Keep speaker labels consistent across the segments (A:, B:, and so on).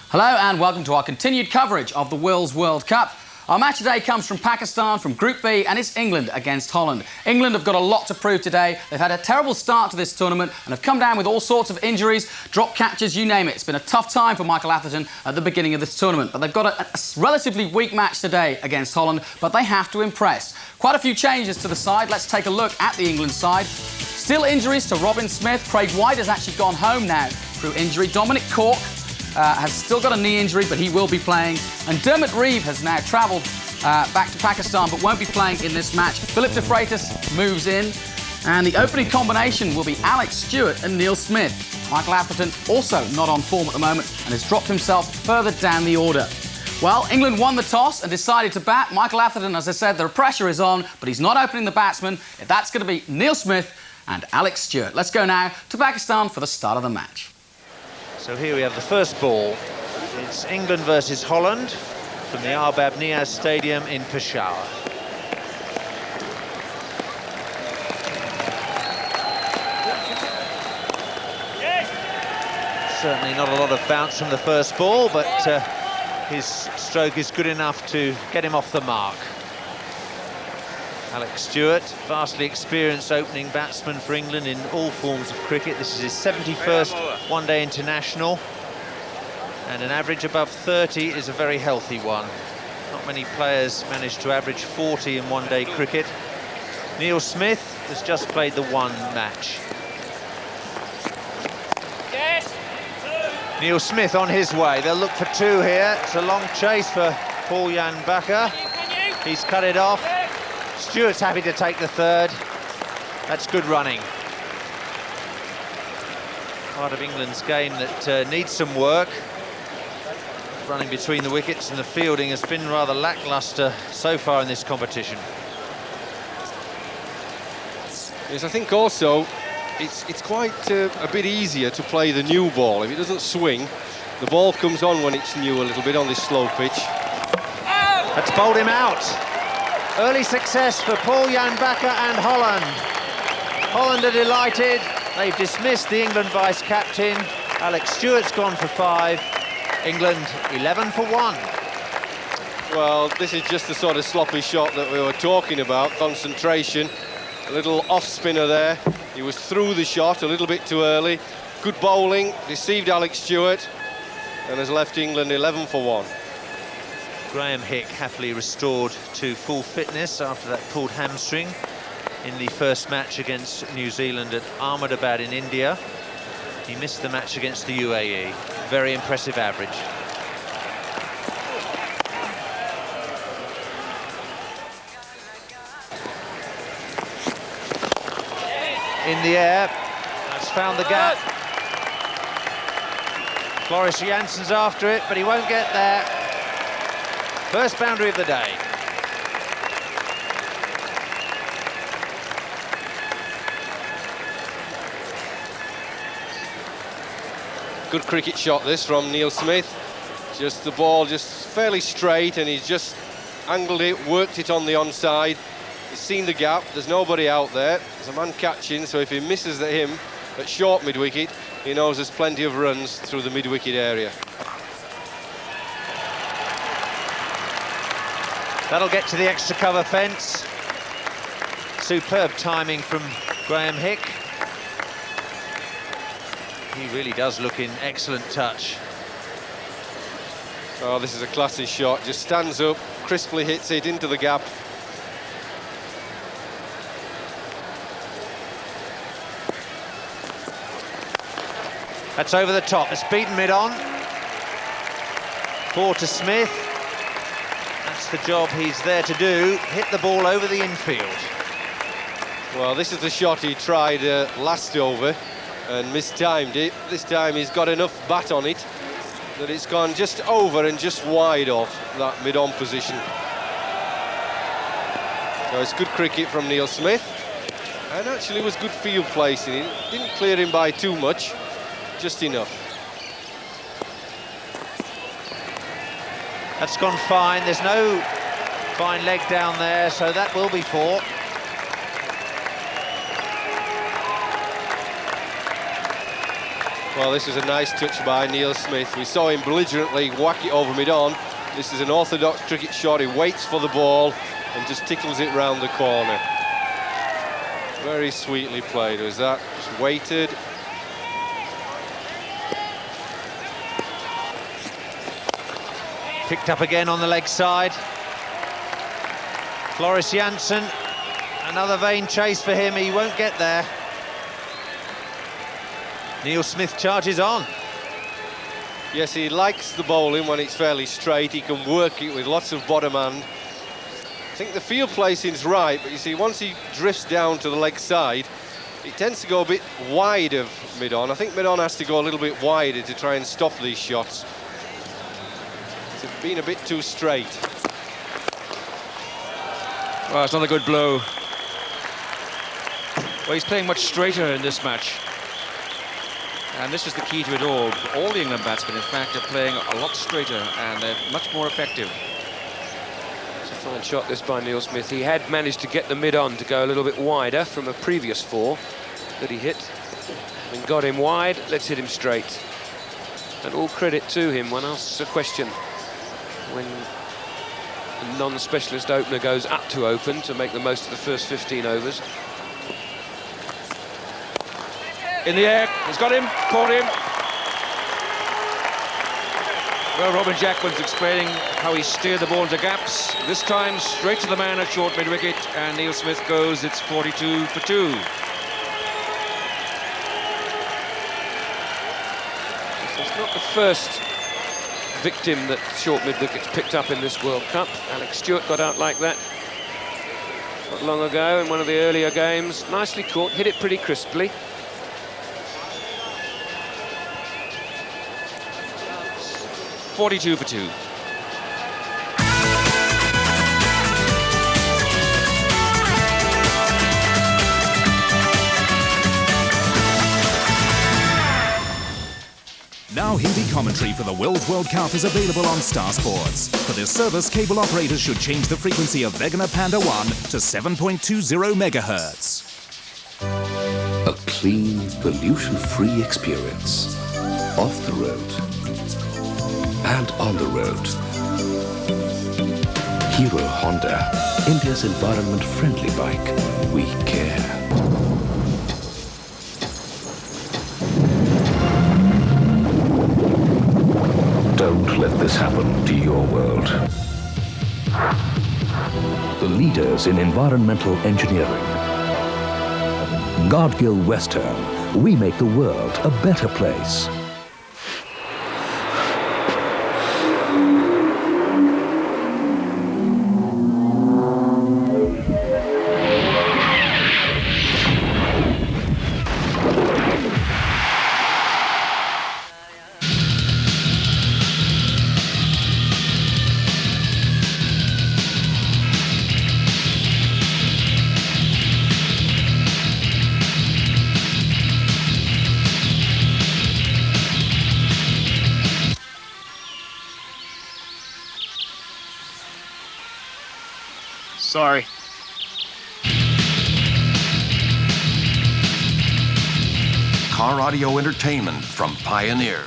A: Hello and welcome to our continued coverage of the WILLS World Cup. Our match today comes from Pakistan, from Group B, and it's England against Holland. England have got a lot to prove today. They've had a terrible start to this tournament and have come down with all sorts of injuries, drop catches, you name it. It's been a tough time for Michael Atherton at the beginning of this tournament. But they've got a relatively weak match today against Holland, but they have to impress. Quite a few changes to the side. Let's take a look at the England side. Still injuries to Robin Smith. Craig White has actually gone home now through injury. Dominic Cork has still got a knee injury, but he will be playing. And Dermot Reeve has now travelled back to Pakistan, but won't be playing in this match. Philip de Freitas moves in, and the opening combination will be Alex Stewart and Neil Smith. Michael Atherton also not on form at the moment and has dropped himself further down the order. Well, England won the toss and decided to bat. Michael Atherton, as I said, the pressure is on, but he's not opening the batsman. That's going to be Neil Smith and Alex Stewart. Let's go now to Pakistan for the start of the match.
B: So here we have the first ball. It's England versus Holland from the Arbab Niaz Stadium in Peshawar. Certainly not a lot of bounce from the first ball, but his stroke is good enough to get him off the mark. Alex Stewart, vastly experienced opening batsman for England in all forms of cricket. This is his 71st one-day international, and an average above 30 is a very healthy one. Not many players manage to average 40 in one-day cricket. Neil Smith has just played the one match. Neil Smith on his way. They'll look for two here. It's a long chase for Paul-Jan Bakker. He's cut it off. Stewart's happy to take the third. That's good running. Part of England's game that needs some work. Running between the wickets, and the fielding has been rather lacklustre so far in this competition.
C: Yes, I think also it's quite a bit easier to play the new ball. If it doesn't swing, the ball comes on when it's new a little bit on this slow pitch.
B: That's bowled him out. Early success for Paul-Jan Bakker and Holland. Holland are delighted. They've dismissed the England vice-captain. Alex Stewart's gone for 5. England 11 for 1.
C: Well, this is just the sort of sloppy shot that we were talking about. Concentration, a little off-spinner there. He was through the shot a little bit too early. Good bowling, deceived Alex Stewart, and has left England 11 for 1.
B: Graham Hick happily restored to full fitness after that pulled hamstring in the first match against New Zealand at Ahmedabad in India. He missed the match against the UAE. Very impressive average. In the air, that's found the gap. Floris Jansen's after it, but he won't get there. First boundary of the day.
C: Good cricket shot this from Neil Smith. Just the ball just fairly straight, and he's just angled it, worked it on the onside. He's seen the gap, there's nobody out there. There's a man catching, so if he misses at him at short mid-wicket, he knows there's plenty of runs through the mid-wicket area.
B: That'll get to the extra cover fence. Superb timing from Graham Hick. He really does look in excellent touch.
C: Oh, this is a classy shot. Just stands up, crisply hits it into the gap.
B: That's over the top. It's beaten mid-on. 4 to Smith. That's the job he's there to do. Hit the ball over the infield.
C: Well, this is the shot he tried last over and mistimed it. This time he's got enough bat on it that it's gone just over and just wide of that mid-on position. So it's good cricket from Neil Smith, and actually was good field placing. It didn't clear him by too much, just enough.
B: That's gone fine. There's no fine leg down there, so that will be 4.
C: Well, this was a nice touch by Neil Smith. We saw him belligerently whack it over mid-on. This is an orthodox cricket shot. He waits for the ball and just tickles it round the corner. Very sweetly played was that. Just waited.
B: Picked up again on the leg side. Floris Janssen, another vain chase for him. He won't get there. Neil Smith charges on.
C: Yes, he likes the bowling when it's fairly straight. He can work it with lots of bottom hand. I think the field placing's right, but you see, once he drifts down to the leg side, it tends to go a bit wide of mid-on. I think mid-on has to go a little bit wider to try and stop these shots. It's been a bit too straight.
D: Well, it's not a good blow. Well, he's playing much straighter in this match. And this is the key to it all. All the England batsmen, in fact, are playing a lot straighter and they're much more effective.
E: It's a fine shot, this, by Neil Smith. He had managed to get the mid-on to go a little bit wider from a previous 4 that he hit. And got him wide, let's hit him straight. And all credit to him. One asks a question when a non-specialist opener goes up to open to make the most of the first 15 overs.
D: In the air, he's got him, caught him. Well, Robin Jackman's explaining how he steered the ball into gaps. This time, straight to the man at short mid-wicket, and Neil Smith goes, it's 42 for 2.
E: It's not the first victim that short mid-wicket's picked up in this World Cup. Alex Stewart got out like that not long ago in one of the earlier games. Nicely caught, hit it pretty crisply.
D: .42 for 2.
F: Now Hindi commentary for the WILLS World Cup is available on Star Sports. For this service, cable operators should change the frequency of Vegana Panda 1 to 7.20 megahertz.
G: A clean, pollution-free experience. Off the road and on the road. Hero Honda, India's environment-friendly bike. We care. Don't let this happen to your world. The leaders in environmental engineering. Godgill Western, we make the world a better place.
D: Sorry.
H: Car audio entertainment from Pioneer.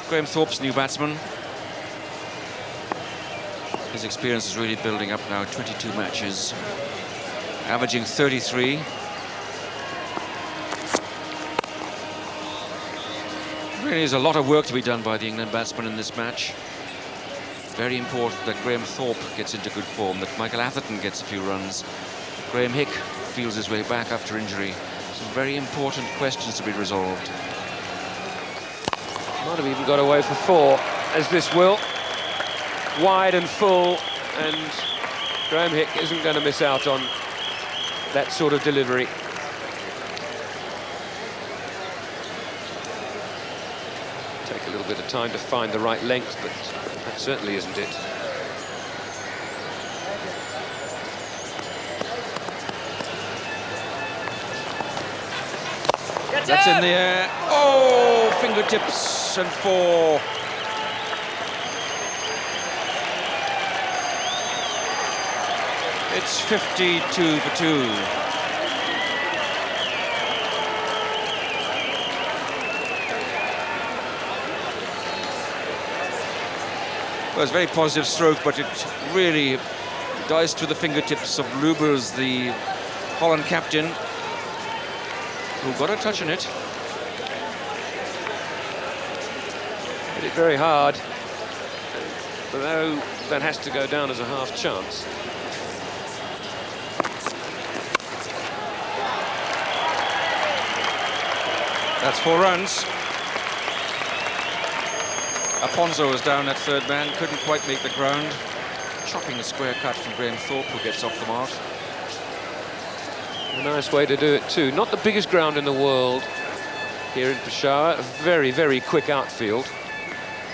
D: Graham Thorpe's new batsman. His experience is really building up now. 22 matches, averaging 33. Really is a lot of work to be done by the England batsmen in this match. Very important that Graham Thorpe gets into good form, that Michael Atherton gets a few runs, Graham Hick feels his way back after injury. Some very important questions to be resolved.
E: Might have even got away for 4, as this will. Wide and full, and Graham Hick isn't going to miss out on that sort of delivery. Take a little bit of time to find the right length, but that certainly isn't it.
D: That's in the air. Oh, fingertips and 4. It's 52 for 2. Well, it's a very positive stroke, but it really dies to the fingertips of Lubers, the Holland captain, who got a touch in it.
E: Hit it very hard. But now that has to go down as a half chance.
D: That's 4 runs. Aponzo was down at third man, couldn't quite make the ground. Chopping a square cut from Graham Thorpe, who gets off the mark.
E: A nice way to do it too. Not the biggest ground in the world here in Peshawar. A very, very quick outfield.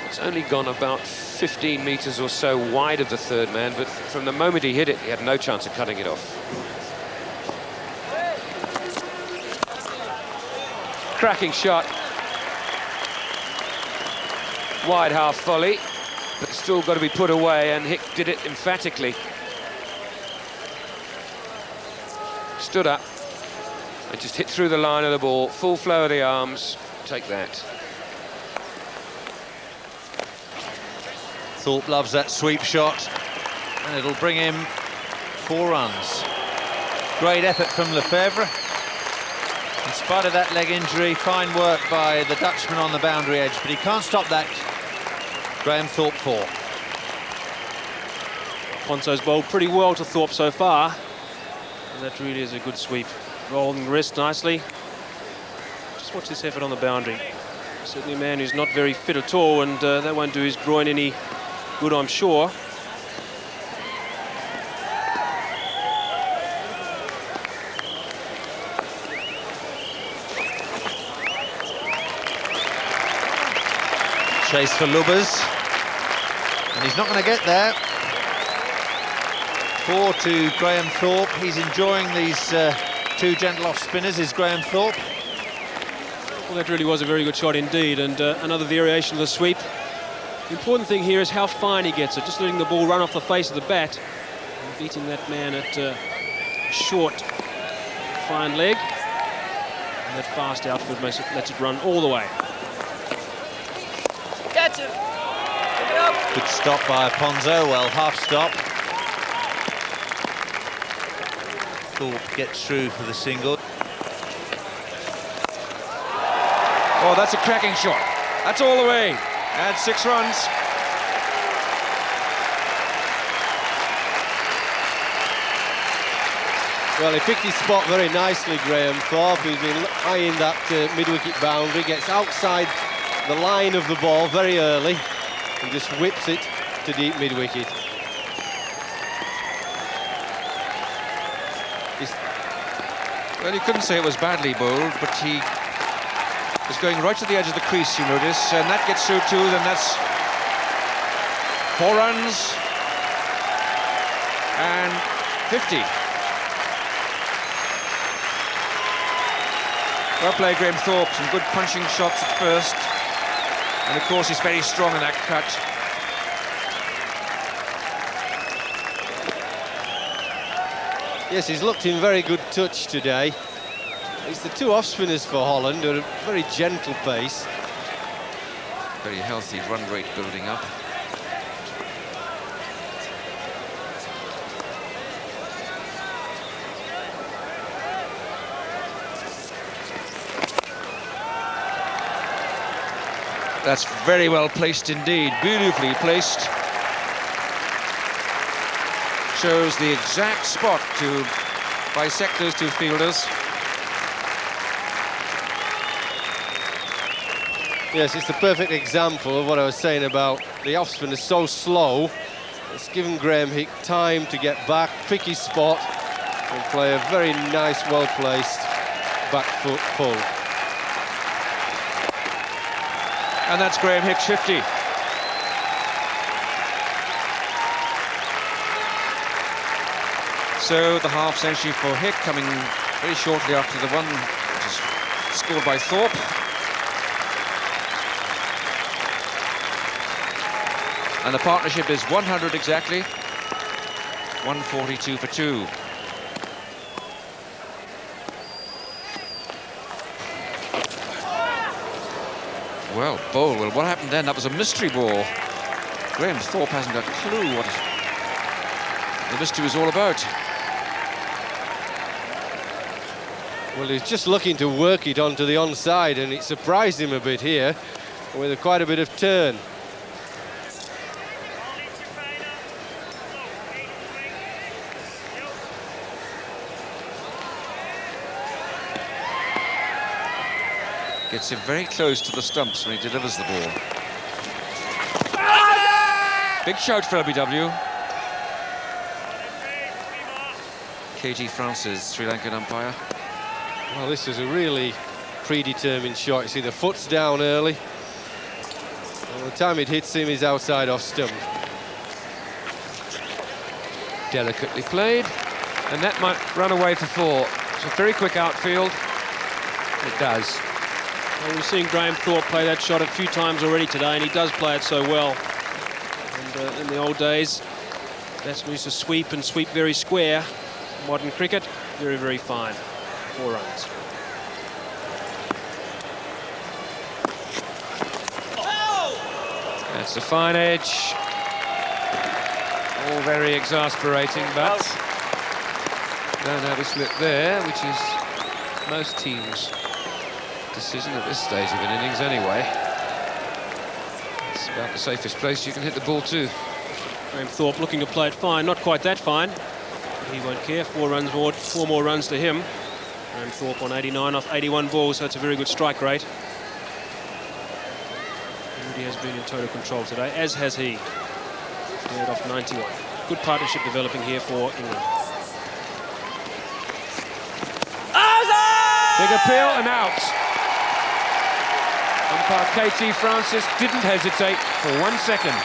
E: It's only gone about 15 metres or so wide of the third man, but from the moment he hit it, he had no chance of cutting it off. Cracking shot. Wide half volley, but still got to be put away, and Hick did it emphatically. Stood up and just hit through the line of the ball. Full flow of the arms. Take that.
B: Thorpe loves that sweep shot, and it'll bring him 4 runs. Great effort from Lefebvre. In spite of that leg injury, fine work by the Dutchman on the boundary edge, but he can't stop that. Graham Thorpe 4.
I: Ponzo's bowled pretty well to Thorpe so far, and that really is a good sweep. Rolling the wrist nicely. Just watch this effort on the boundary. Certainly a man who's not very fit at all, and that won't do his groin any good, I'm sure.
B: Chase for Lubbers, and he's not going to get there. 4 to Graham Thorpe. He's enjoying these 2 gentle off spinners, is Graham Thorpe.
I: Well, that really was a very good shot indeed, and another variation of the sweep. The important thing here is how fine he gets it, just letting the ball run off the face of the bat and beating that man at short, fine leg. And that fast outfield lets it run all the way.
J: Catch him! Pick it up!
B: Good stop by Ponzo, well, half stop. Thorpe gets through for the single.
D: Oh, that's a cracking shot. That's all the way. Adds 6 runs.
C: Well, he picked his spot very nicely, Graham Thorpe. He's been eyeing that mid-wicket boundary, gets outside the line of the ball very early and just whips it to deep mid-wicket.
D: Well, you couldn't say it was badly bowled, but he was going right to the edge of the crease, you notice, and that gets through too. Then that's 4 runs and 50. Well played, Graham Thorpe. Some good punching shots at first, and of course he's very strong in that cut.
C: Yes, he's looked in very good touch today. It's the 2 off-spinners for Holland at a very gentle pace.
D: Very healthy run rate building up. That's very well placed indeed, beautifully placed. Shows the exact spot to bisect those 2 fielders.
C: Yes, it's the perfect example of what I was saying about the off-spin is so slow. It's given Graham Hick time to get back, pick his spot, and play a very nice, well-placed back foot pull.
D: And that's Graham Hick's 50. So the half century for Hick coming very shortly after the one which is scored by Thorpe. And the partnership is 100 exactly. 142 for 2. Well, bowl. Well, what happened then? That was a mystery ball. Graham Thorpe hasn't got a clue what the mystery was all about.
C: Well, he's just looking to work it onto the onside, and it surprised him a bit here with quite a bit of turn.
D: Gets him very close to the stumps when he delivers the ball. Big shout for LBW. KG Francis, Sri Lankan umpire.
C: Well, this is a really predetermined shot. You see the foot's down early. By the time it hits him, he's outside off stump.
E: Delicately played, and that might run away for 4. It's a very quick outfield. It does.
I: Well, we've seen Graham Thorpe play that shot a few times already today, and he does play it so well. And in the old days, batsmen used to sweep and sweep very square. Modern cricket, very, very fine. 4 runs.
E: That's a fine edge. All very exasperating, but don't have a slip there, which is most teams' decision at this stage of an innings anyway. It's about the safest place you can hit the ball to.
I: Graham Thorpe looking to play it fine, not quite that fine. He won't care. 4 runs more, 4 more runs to him. Graham Thorpe on 89 off 81 balls, so it's a very good strike rate. He has been in total control today, as has he. 58 off 91. Good partnership developing here for England.
E: Big appeal and out. Umpire KT Francis didn't hesitate for 1 second.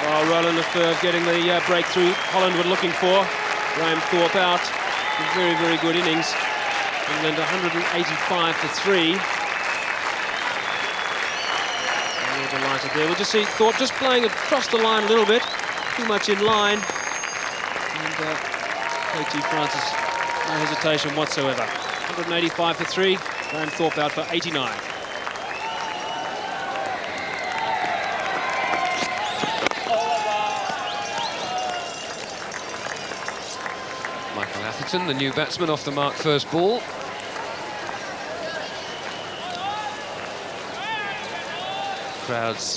I: Well, Roland Lefebvre getting the breakthrough Holland were looking for. Graham Thorpe out. A very, very good innings. England 185 for 3. And we're delighted there. We'll just see Thorpe just playing across the line a little bit. Too much in line. And KT Francis, no hesitation whatsoever. 185 for 3. Graham Thorpe out for 89.
E: Michael Atherton, the new batsman, off the mark first ball.
B: Crowd's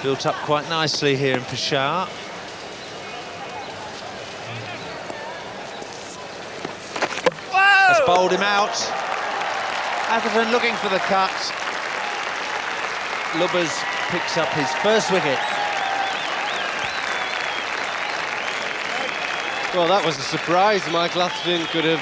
B: built up quite nicely here in Peshawar. That's bowled him out. Atherton looking for the cut. Lubbers picks up his first wicket.
C: Well, that was a surprise. Michael Atherton could have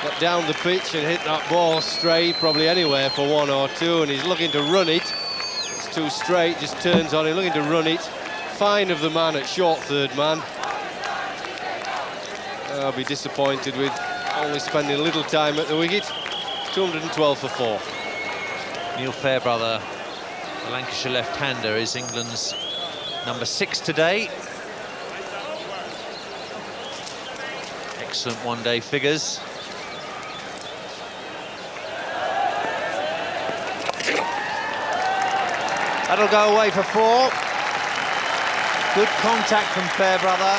C: got down the pitch and hit that ball straight, probably anywhere for 1 or 2, and he's looking to run it. It's too straight, just turns on him, looking to run it. Fine of the man at short third man. I'll be disappointed with only spending a little time at the wicket. 212 for 4.
B: Neil Fairbrother, the Lancashire left-hander, is England's number 6 today. Excellent one-day figures. That'll go away for 4. Good contact from Fairbrother.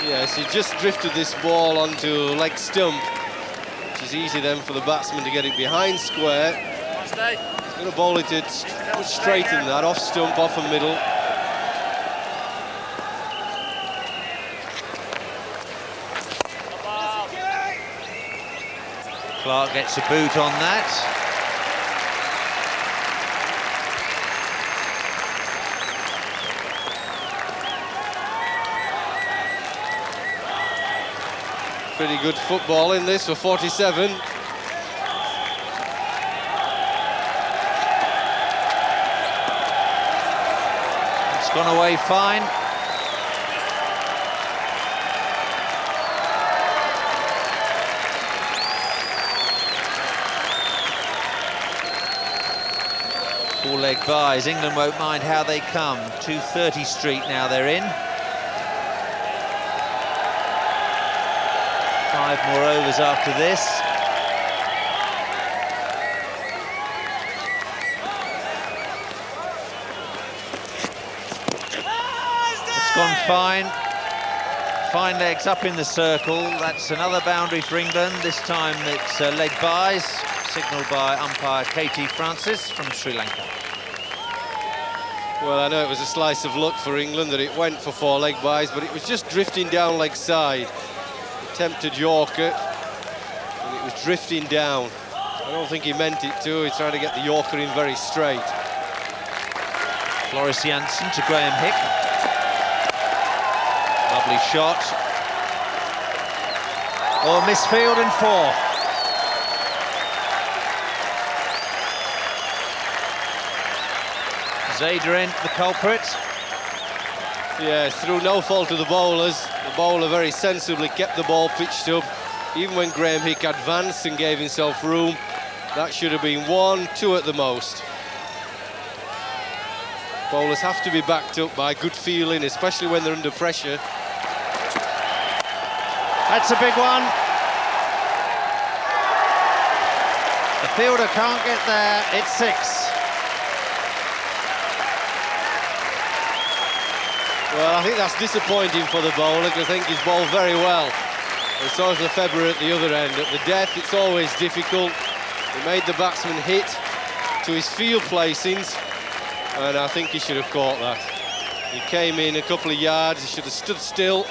C: Yes, he just drifted this ball onto leg stump, which is easy then for the batsman to get it behind square. He's going to bowl it straight in that, off stump, off a middle.
B: Clark gets a boot on that.
C: Pretty good football in this for 47.
B: It's gone away fine. Four leg buys. England won't mind how they come. 2:30 Street now they're in. 5 more overs after this. It's gone fine. Fine legs up in the circle. That's another boundary for England. This time it's leg buys, signalled by umpire Katie Francis from Sri Lanka.
C: Well, I know it was a slice of luck for England that it went for 4 leg buys, but it was just drifting down leg side. Attempted Yorker, and it was drifting down. I don't think he meant it to. He's trying to get the Yorker in very straight.
B: Floris Janssen to Graham Hick. Lovely shot. Oh, misfield and 4. Zadrin, the culprit.
C: Yes, through no fault of the bowlers. The bowler very sensibly kept the ball pitched up. Even when Graham Hick advanced and gave himself room, that should have been 1, 2 at the most. Bowlers have to be backed up by good feeling, especially when they're under pressure.
B: That's a big one. The fielder can't get there. It's 6.
C: Well, I think that's disappointing for the bowler, because I think he's bowled very well. And so is Lefebvre at the other end. At the death, it's always difficult. He made the batsman hit to his field placings, and I think he should have caught that. He came in a couple of yards, he should have stood still.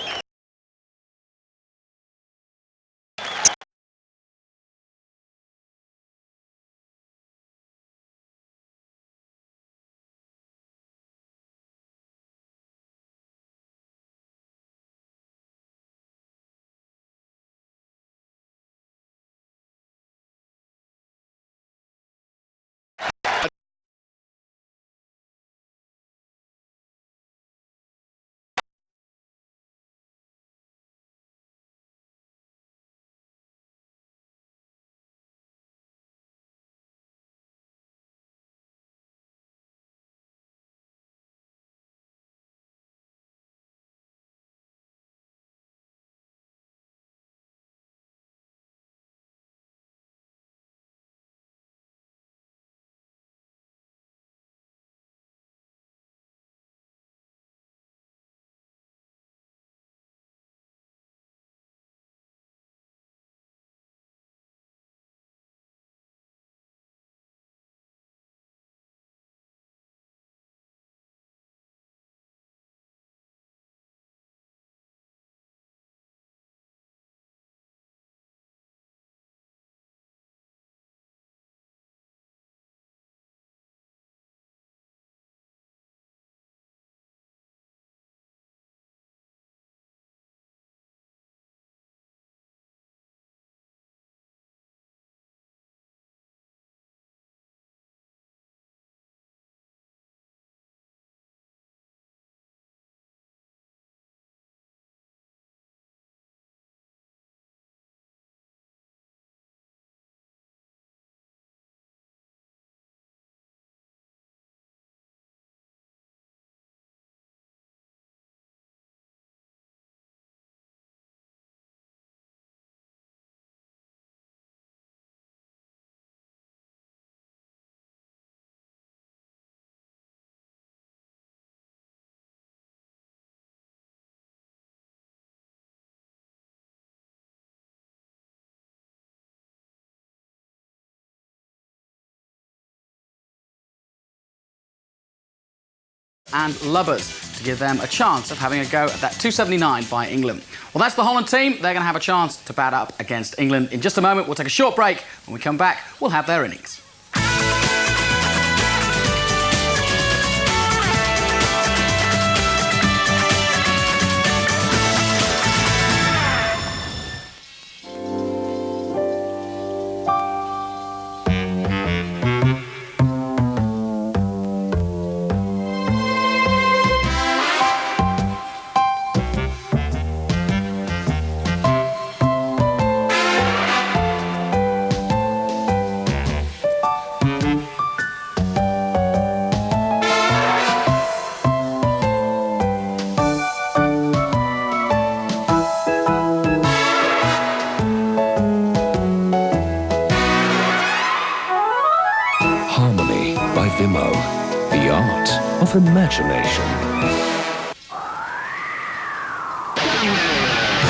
A: And Lubbers to give them a chance of having a go at that 279 by England. Well, that's the Holland team. They're going to have a chance to bat up against England. In just a moment, we'll take a short break. When we come back, we'll have their innings.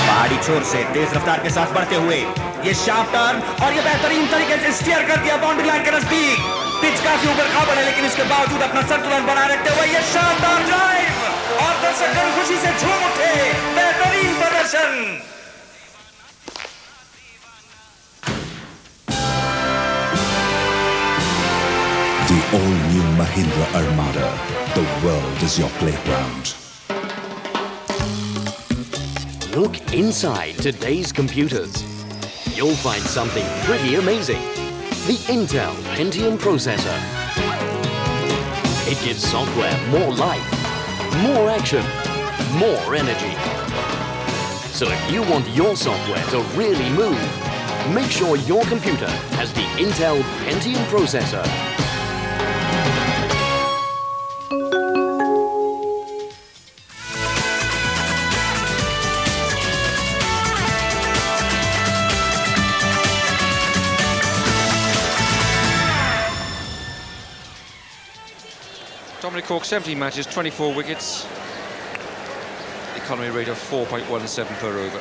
K: पहाड़ी छोर से तेज रफ्तार के साथ बढ़ते हुए ये sharp turn और ये बेहतरीन तरीके से स्टीयर कर दिया बाउंड्री लाइन के नजदीक। पिच काफी ऊपर काबड़ है लेकिन इसके बावजूद अपना संतुलन बनाए रखते हुए ये शानदार ड्राइव और दर्शक खुशी से झूम उठे। बेहतरीन प्रदर्शन।
F: The all-new Mahindra Armada. The world is your playground.
L: Look inside today's computers. You'll find something pretty amazing. The Intel Pentium processor. It gives software more life, more action, more energy. So if you want your software to really move, make sure your computer has the Intel Pentium processor.
D: Dominic Cork, 17 matches, 24 wickets. Economy rate of 4.17 per over.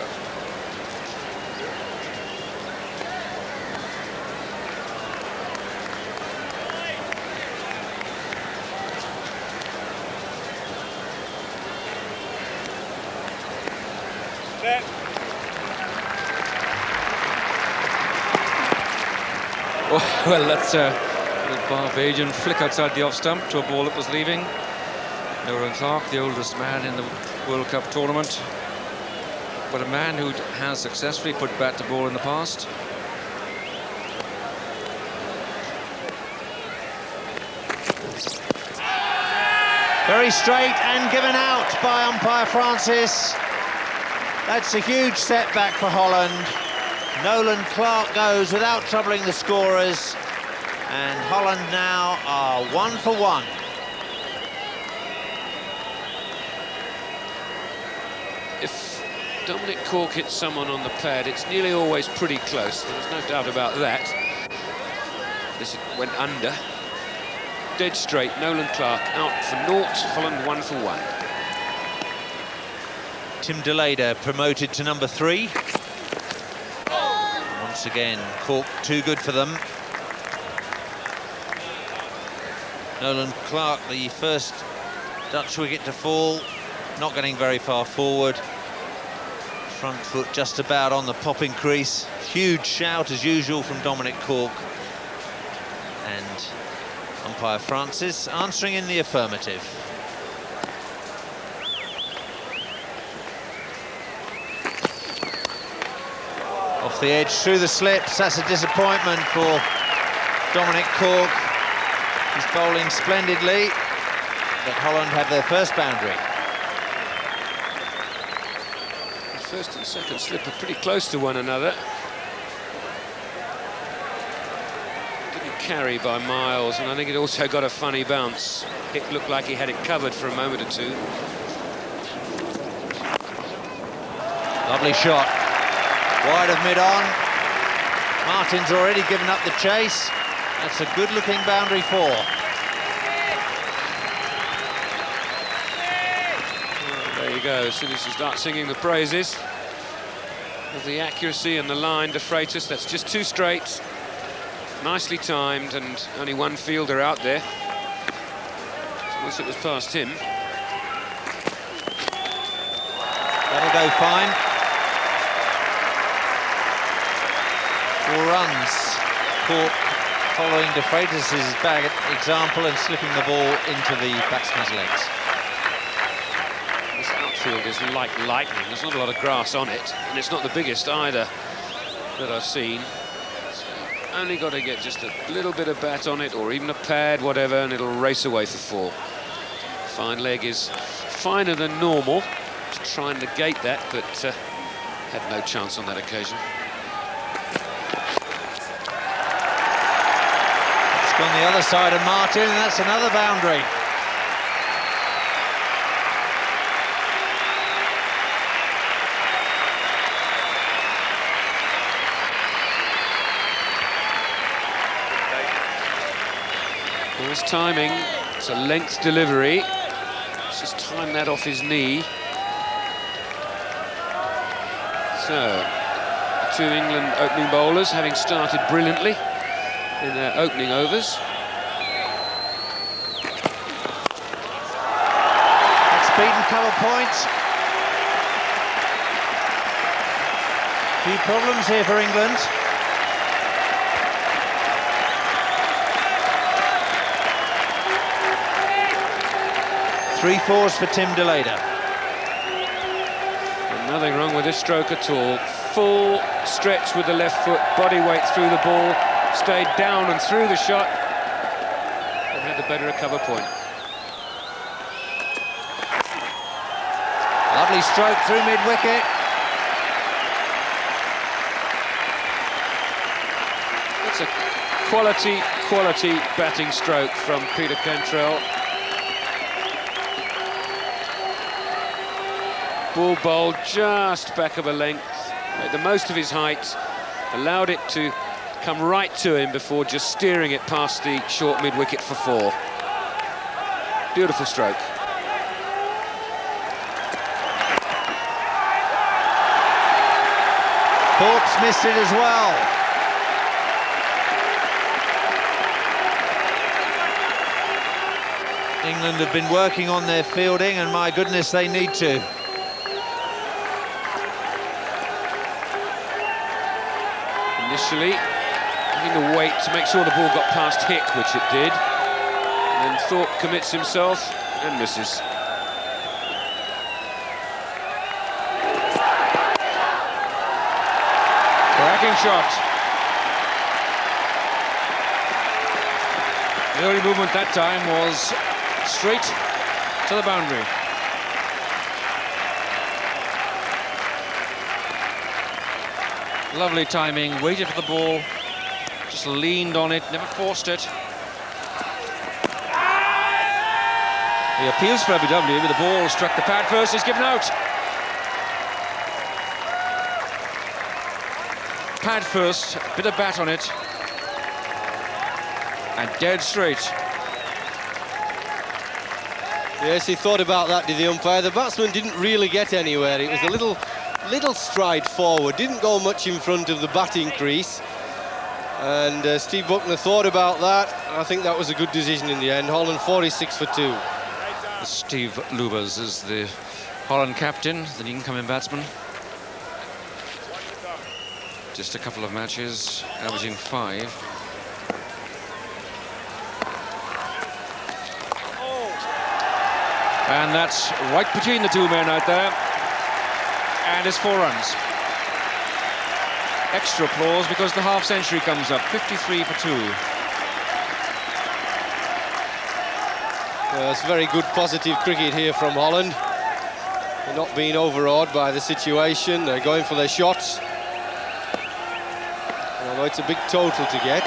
D: Oh, well, that's a Barbadian flick outside the off stump to a ball that was leaving. Nolan Clark, the oldest man in the World Cup tournament, but a man who has successfully put bat to ball in the past.
B: Very straight and given out by umpire Francis. That's a huge setback for Holland. Nolan Clark goes without troubling the scorers. And Holland now are 1 for 1.
E: If Dominic Cork hits someone on the pad, it's nearly always pretty close. There's no doubt about that. This went under. Dead straight, Nolan Clark out for naught, Holland 1 for 1.
B: Tim Delader promoted to number 3. Once again, Cork too good for them. Nolan Clark, the first Dutch wicket to fall, not getting very far forward. Front foot just about on the popping crease. Huge shout as usual from Dominic Cork. And umpire Francis answering in the affirmative. Off the edge, through the slips, that's a disappointment for Dominic Cork. He's bowling splendidly, but Holland have their first boundary.
E: The first and second slip are pretty close to one another. Didn't carry by miles, and I think it also got a funny bounce. It looked like he had it covered for a moment or two.
B: Lovely shot. Wide of mid-on. Martin's already given up the chase. That's a good-looking boundary 4.
E: Well, there you go. As soon as you start singing the praises of the accuracy and the line to Freitas, that's just 2 straight. Nicely timed, and only one fielder out there. I wish it was past him.
B: That'll go fine. 4 runs. Cork following De Freitas' bad example and slipping the ball into the batsman's legs.
E: This outfield is like lightning. There's not a lot of grass on it, and it's not the biggest either that I've seen. So only got to get just a little bit of bat on it, or even a pad, whatever, and it'll race away for 4. Fine leg is finer than normal to try and negate that, but had no chance on that occasion.
B: On the other side of Martin, and that's another boundary.
E: Nice timing. It's a length delivery. Just time that off his knee. So, two England opening bowlers having started brilliantly in their opening overs.
B: That's beaten cover point. Few problems here for England. Three fours for Tim Delader.
E: Nothing wrong with this stroke at all. Full stretch with the left foot, body weight through the ball, stayed down and through the shot, and had the better recover point.
B: Lovely stroke through mid-wicket.
E: It's a quality batting stroke from Peter Cantrell. Ball bowled just back of a length, made the most of his height, allowed it to come right to him before just steering it past the short mid-wicket for 4. Beautiful stroke.
B: Thorpe's missed it as well. England have been working on their fielding, and my goodness, they need to.
E: Initially, having to wait to make sure the ball got past Hick, which it did. And then Thorpe commits himself and misses. Cracking shot.
D: The only movement that time was straight to the boundary. Lovely timing, waited for the ball, just leaned on it, never forced it. He appeals for Abu Dhabi, but the ball struck the pad first, he's given out. Pad first, bit of bat on it, and dead straight.
C: Yes, he thought about that, did the umpire. The batsman didn't really get anywhere. It was a little stride forward, didn't go much in front of the batting crease. And Steve Buckner thought about that. I think that was a good decision in the end. Holland 46 for 2.
D: Steve Lubers is the Holland captain, the incoming batsman. Just a couple of matches, averaging 5. And that's right between the two men out there. And it's 4 runs. Extra applause because the half century comes up, 53 for 2.
C: Well, it's very good positive cricket here from Holland. They're not being overawed by the situation. They're going for their shots. And although it's a big total to get.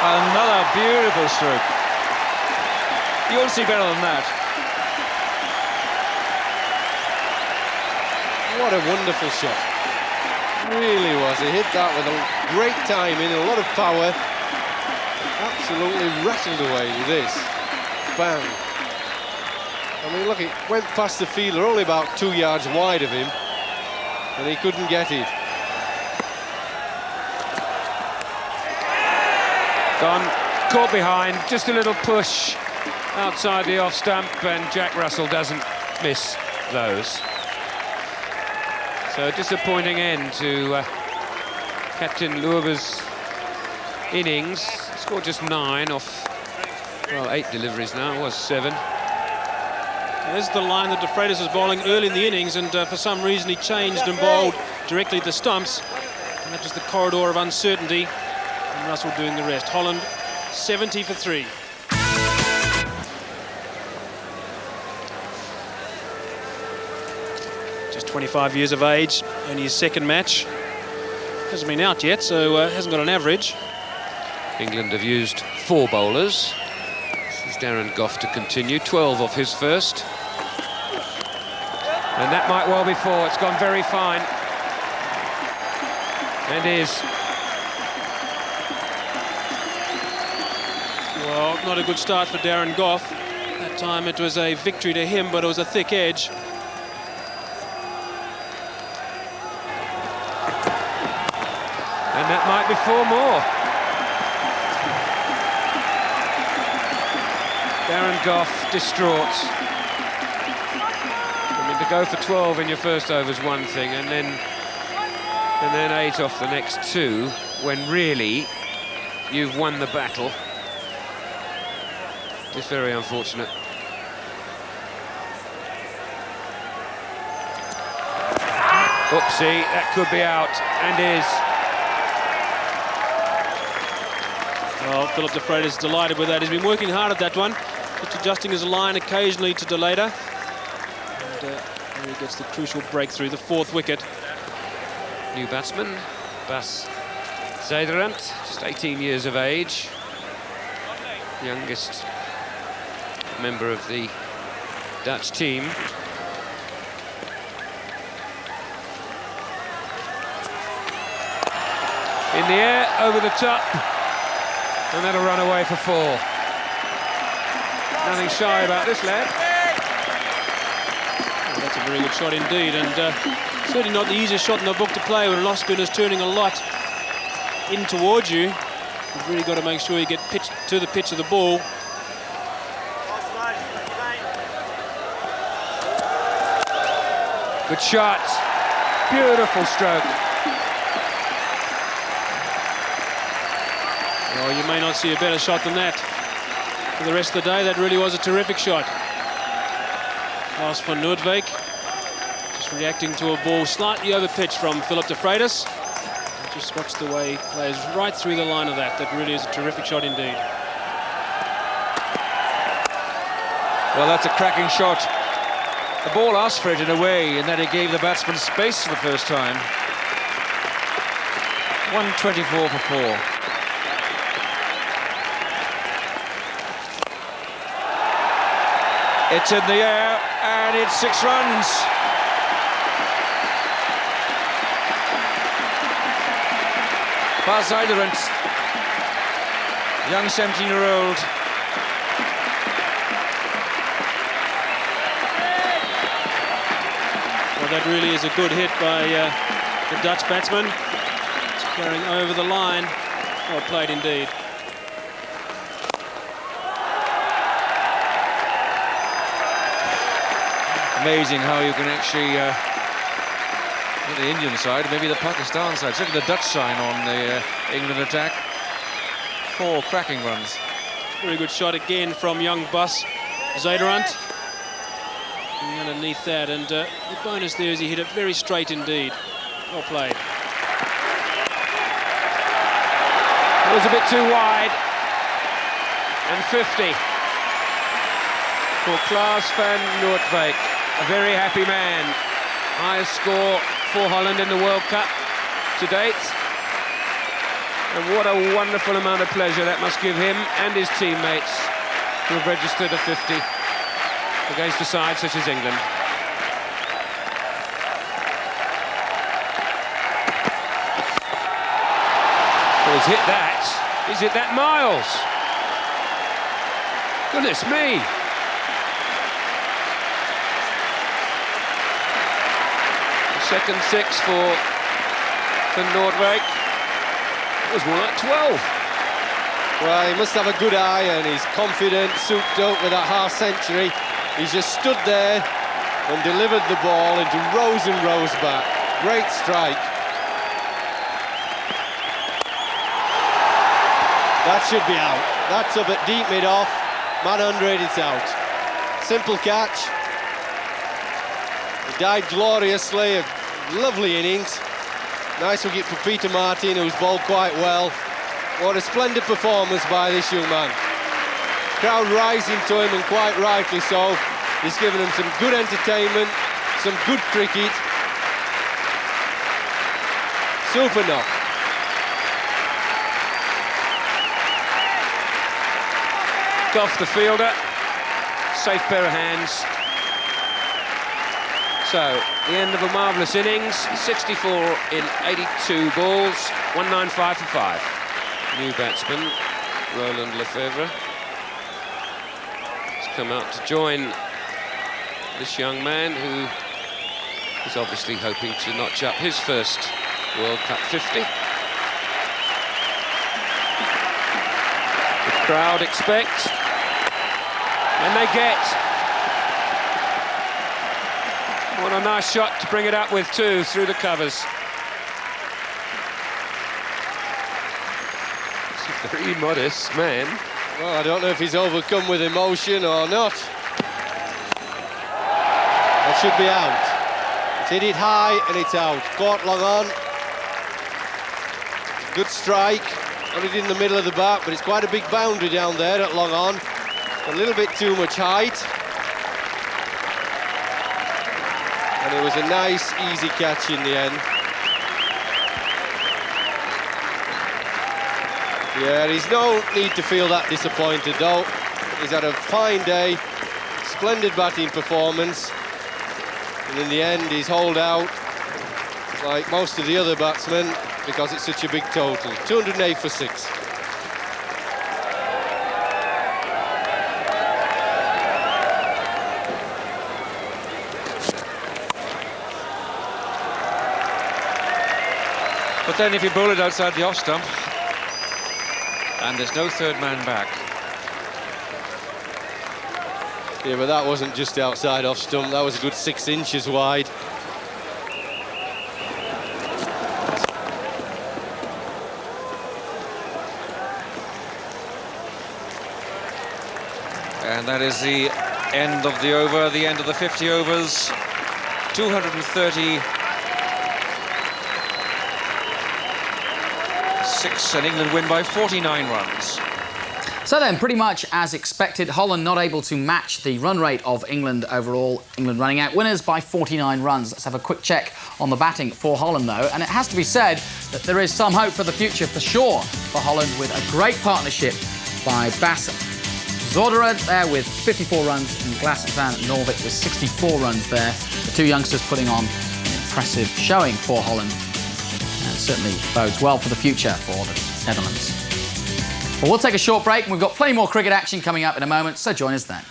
D: Another beautiful stroke. You won't see better than that.
C: What a wonderful shot. Really was. He hit that with a great timing, a lot of power. Absolutely rattled away with this. Bang. I mean, look, it went past the fielder, only about 2 yards wide of him, and he couldn't get it.
E: Gone, caught behind, just a little push outside the off stump, and Jack Russell doesn't miss those. So a disappointing end to Captain Luber's innings. Scored just 9 off, well, 8 deliveries now. It was 7.
I: There's the line that De Freitas was bowling early in the innings, and for some reason he changed and bowled directly to the stumps. And that was the corridor of uncertainty, and Russell doing the rest. Holland 70 for 3. Just 25 years of age, only his second match. Hasn't been out yet, so hasn't got an average.
E: England have used 4 bowlers. This is Darren Gough to continue, 12 off his first. And that might well be 4. It's gone very fine. And is.
I: Well, not a good start for Darren Gough. That time it was a victory to him, but it was a thick edge.
E: And that might be 4 more. Darren Goff distraught. I mean, to go for 12 in your first over is one thing, and then 8 off the next 2, when really you've won the battle. It's very unfortunate. Oopsie, that could be out, and is.
I: Well, Philip de Freitas is delighted with that. He's been working hard at that one, just adjusting his line occasionally to delay her. And he gets the crucial breakthrough, the 4th wicket.
E: New batsman, Bas Zeiderant, just 18 years of age. Youngest member of the Dutch team. In the air, over the top. And that'll run away for 4. Nothing shy about this lad.
I: Well, that's a very good shot indeed, and certainly not the easiest shot in the book to play when an off-spin is turning a lot in towards you. You've really got to make sure you get pitched to the pitch of the ball.
E: Good shot. Beautiful stroke.
I: Well, you may not see a better shot than that for the rest of the day. That really was a terrific shot. Lars van Noordwijk just reacting to a ball slightly over pitch from Philip de Freitas. Just watch the way he plays right through the line of that. That really is a terrific shot indeed.
D: Well, that's a cracking shot. The ball asked for it in a way, and then it gave the batsman space for the first time. 124 for 4. It's in the air, and it's 6 runs. Bas Zeiderant, young 17-year-old.
I: Well, that really is a good hit by the Dutch batsman. It's carrying over the line. Well played indeed.
D: Amazing how you can actually, the Indian side, maybe the Pakistan side, certainly the Dutch side on the England attack. 4 cracking runs.
I: Very good shot again from young Bas Zeiderant. And underneath that, and the bonus there is he hit it very straight indeed. Well played.
E: It was a bit too wide. And 50 for Klaas van Noordwijk. A very happy man. Highest score for Holland in the World Cup to date. And what a wonderful amount of pleasure that must give him and his teammates to have registered a 50 against a side such as England. Well, he's hit that. He's hit that miles. Goodness me. Second 6 for Noordwijk. It was more like 12.
C: Well, he must have a good eye, and he's confident, souped up with that half century. He's just stood there and delivered the ball into rows and rows back. Great strike. That should be out. That's up at deep mid-off. Man 100, it's out. Simple catch. He dived gloriously. A lovely innings. Nice wicket for Peter Martin, who's bowled quite well. What a splendid performance by this young man. Crowd rising to him, and quite rightly so. He's given them some good entertainment, some good cricket. Super knock.
E: Goff the fielder. Safe pair of hands. So, the end of a marvellous innings. 64 in 82 balls. 195 for 5. New batsman, Roland Lefebvre. He's come out to join this young man who is obviously hoping to notch up his first World Cup 50. The crowd expect, and they get. What a nice shot to bring it up with too, through the covers. He's a very modest man.
C: Well, I don't know if he's overcome with emotion or not. That should be out. It's hit it high and it's out. Caught long on. Good strike. Got it in the middle of the bat, but it's quite a big boundary down there at long on. A little bit too much height. And it was a nice, easy catch in the end. Yeah, he's no need to feel that disappointed, though. He's had a fine day, splendid batting performance. And in the end, he's holed out, like most of the other batsmen, because it's such a big total. 208 for 6.
D: But then if you bowl it outside the off stump, and there's no third man back.
C: Yeah, but that wasn't just outside off stump, that was a good 6 inches wide.
D: And that is the end of the over, the end of the 50 overs. 236, and England win by 49 runs.
A: So then, pretty much as expected, Holland not able to match the run rate of England overall. England running out winners by 49 runs. Let's have a quick check on the batting for Holland, though. And it has to be said that there is some hope for the future, for sure, for Holland, with a great partnership by Bas Zorderer there with 54 runs and Glas van Norwich with 64 runs there. The two youngsters putting on an impressive showing for Holland. And certainly bodes well for the future for the Netherlands. Well, we'll take a short break and we've got plenty more cricket action coming up in a moment, so join us then.